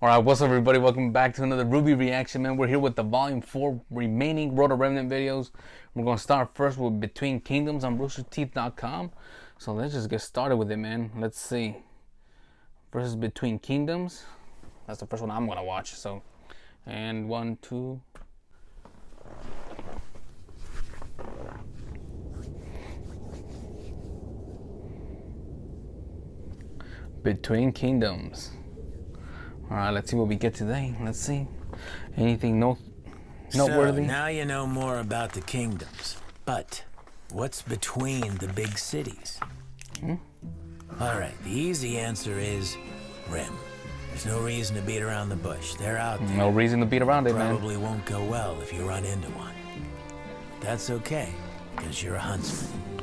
Alright, what's up everybody? Welcome back to another RWBY reaction, man. We're here with the volume 4 remaining Road to Remnant videos. We're going to start first with Between Kingdoms on roosterteeth.com. So let's just get started with it, man. Let's see. First is Between Kingdoms. That's the first one I'm going to watch. So, and 1, 2. Between Kingdoms. Alright, let's see what we get today. Let's see. Anything noteworthy? So, now you know more about the kingdoms. But what's between the big cities? Alright, the easy answer is Rim. There's no reason to beat around the bush. They're out there. No reason to beat around it, man. Probably won't go well if you run into one. That's okay, because you're a huntsman.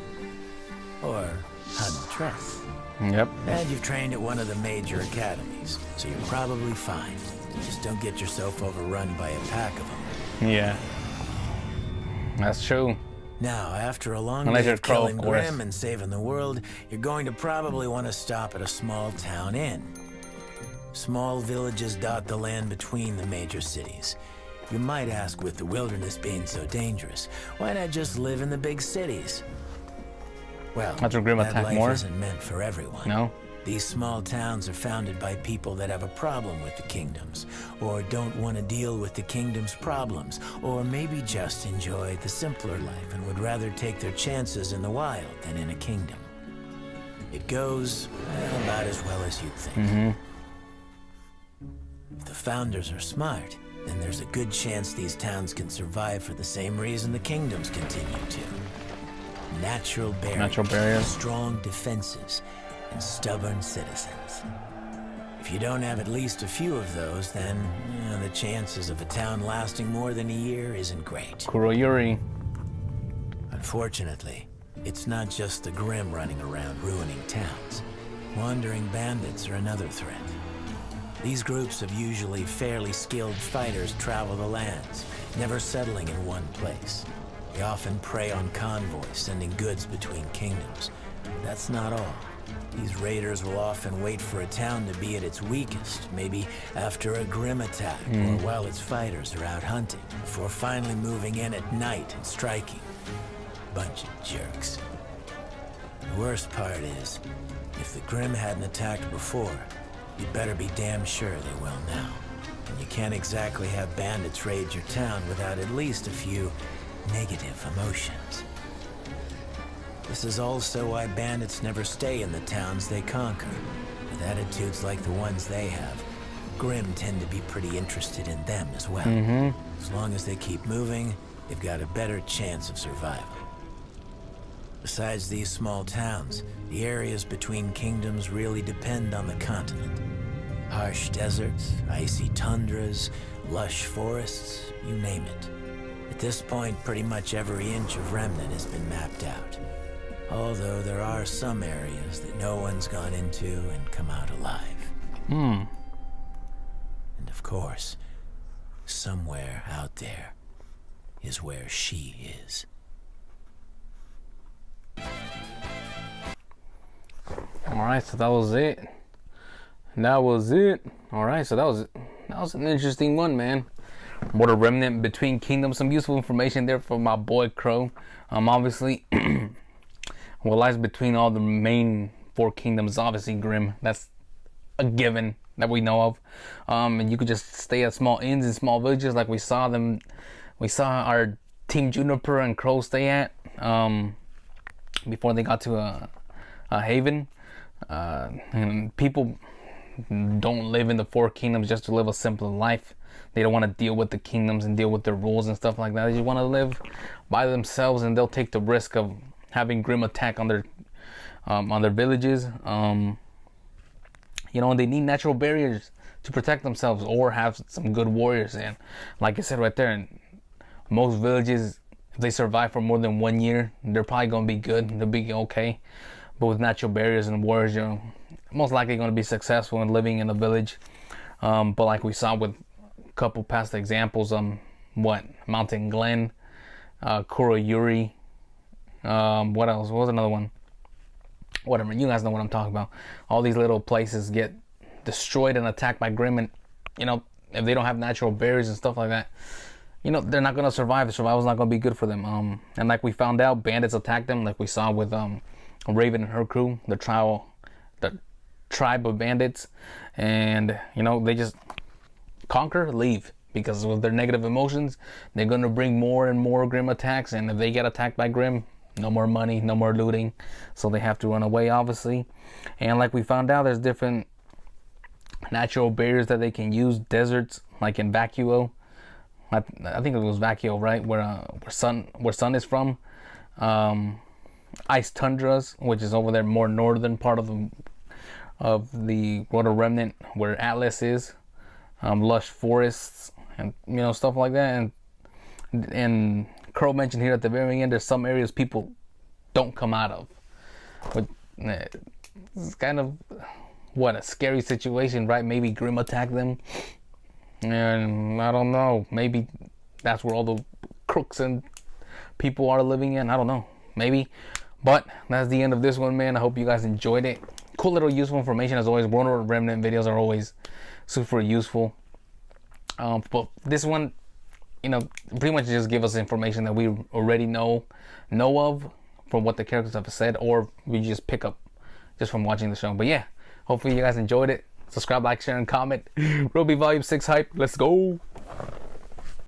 Or huntress. Yep. And you've trained at one of the major academies, so you're probably fine. Just don't get yourself overrun by a pack of them. Yeah. That's true. Now, after a long Unless day you're of Crow, killing of course. Grim and saving the world, you're going to probably want to stop at a small town inn. Small villages dot the land between the major cities. You might ask, with the wilderness being so dangerous, why not just live in the big cities? Well, That's where Grim that attack life more? isn't meant for everyone. No? These small towns are founded by people that have a problem with the kingdoms, or don't want to deal with the kingdom's problems, or maybe just enjoy the simpler life and would rather take their chances in the wild than in a kingdom. It goes about as well as you'd think. If the founders are smart, then there's a good chance these towns can survive for the same reason the kingdoms continue to. Natural barriers, strong defenses, and stubborn citizens. If you don't have at least a few of those, then the chances of a town lasting more than a year isn't great. Kuroyuri. Unfortunately, it's not just the Grim running around ruining towns. Wandering bandits are another threat. These groups of usually fairly skilled fighters travel the lands, never settling in one place. They often prey on convoys, sending goods between kingdoms. That's not all. These raiders will often wait for a town to be at its weakest, maybe after a Grim attack, or while its fighters are out hunting, before finally moving in at night and striking. Bunch of jerks. The worst part is, if the Grim hadn't attacked before, you'd better be damn sure they will now. And you can't exactly have bandits raid your town without at least a few negative emotions. This is also why bandits never stay in the towns they conquer. With attitudes like the ones they have, Grim tend to be pretty interested in them as well. As long as they keep moving, they've got a better chance of survival. Besides these small towns, the areas between kingdoms really depend on the continent. Harsh deserts, icy tundras, lush forests, you name it. At this point, pretty much every inch of Remnant has been mapped out. Although there are some areas that no one's gone into and come out alive. And of course, somewhere out there is where she is. Alright, so that was it. Alright, so that was an interesting one, man. What a Remnant, Between Kingdoms. Some useful information there for my boy Crow. Obviously, what lies between all the main 4 kingdoms, obviously Grim. That's a given that we know of. And you could just stay at small inns and small villages like we saw our Team Juniper and Crow stay at before they got to a haven. And people don't live in the 4 kingdoms just to live a simpler life. They don't want to deal with the kingdoms and deal with their rules and stuff like that. They just want to live by themselves, and they'll take the risk of having Grim attack on their villages. You know, they need natural barriers to protect themselves, or have some good warriors. And like I said right there, in most villages, if they survive for more than 1 year, they're probably going to be good. They'll be okay. But with natural barriers and warriors, you're most likely going to be successful in living in a village. But like we saw with couple past examples, Mountain Glen, Kuroyuri, what else? What was another one? Whatever, you guys know what I'm talking about. All these little places get destroyed and attacked by Grim, and you know, if they don't have natural berries and stuff like that, you know, they're not gonna survive. The survival's not gonna be good for them. And like we found out, bandits attacked them, like we saw with Raven and her crew, the tribe of bandits, and you know, they just conquer, leave, because with their negative emotions, they're gonna bring more and more Grim attacks, and if they get attacked by Grim, no more money, no more looting, so they have to run away, obviously. And like we found out, there's different natural barriers that they can use. Deserts, like in Vacuo, I think it was Vacuo, right, where Sun is from. Ice tundras, which is over there more northern part of the Rotor Remnant, where Atlas is. Lush forests, and you know, stuff like that. And Crow mentioned here at the very end, there's some areas people don't come out of. But it's kind of what a scary situation, right? Maybe Grim attacked them, and I don't know. Maybe that's where all the crooks and people are living in. I don't know. Maybe. But that's the end of this one, man. I hope you guys enjoyed it. Cool little useful information as always. Rotor Remnant videos are always super useful. But this one, you know, pretty much just give us information that we already know of from what the characters have said, or we just pick up just from watching the show. But yeah, hopefully you guys enjoyed it. Subscribe, like, share, and comment. Roby Volume 6 hype. Let's go.